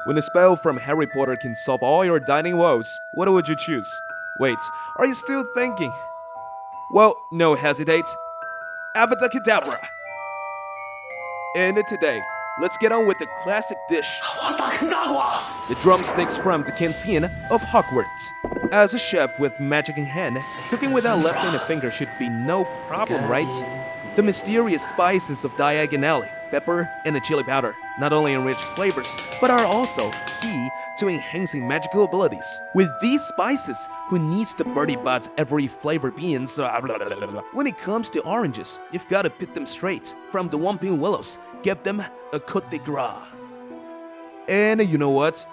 When a spell from Harry Potter can solve all your dining woes, what would you choose? Wait, are you still thinking? Well, no hesitate. Avada Kedavra! And today, let's get on with the classic dish. The drumsticks from the canteen of Hogwarts. As a chef with magic in hand, cooking without lifting a finger should be no problem, right? The mysterious spices of diagonally, pepper, and a chili powder not only enrich flavors, but are also key to enhancing magical abilities. With these spices, who needs to birdie bots every flavor beans? When it comes to oranges, you've got to pick them straight from the Whomping Willows. Give them a 𝐒𝐞𝐞𝐫𝐢𝐬. And you know what?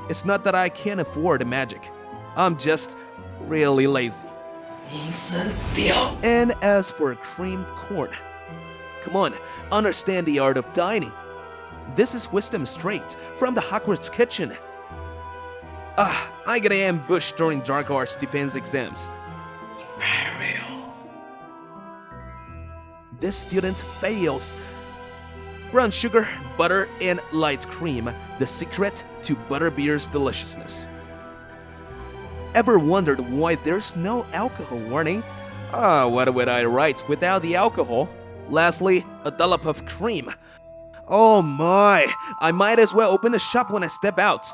It's not that I can't afford magic. I'm just really lazy. And as for creamed corn, come on, understand the art of dining. This is wisdom straight from the Hogwarts kitchen. I got ambushed during dark arts defense exams. This student fails. Brown sugar, butter, and light cream, the secret to butterbeer's deliciousness. Ever wondered why there's no alcohol warning? What would I write without the alcohol? Lastly, a dollop of cream. Oh my, I might as well open the shop when I step out.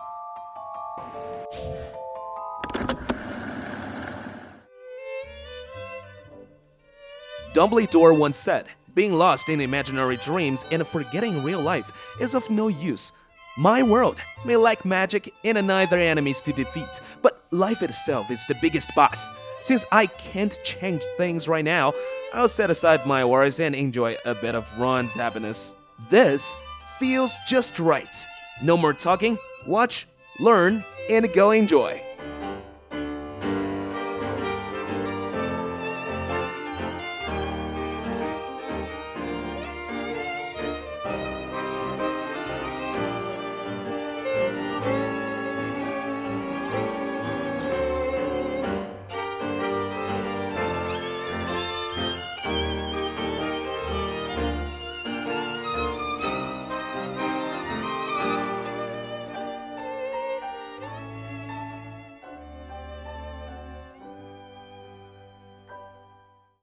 Dumbledore once said, being lost in imaginary dreams and forgetting real life is of no use. My world may lack magic and neither enemies to defeat, but life itself is the biggest boss. Since I can't change things right now, I'll set aside my worries and enjoy a bit of Ron's happiness. This feels just right. No more talking, watch, learn, and go enjoy.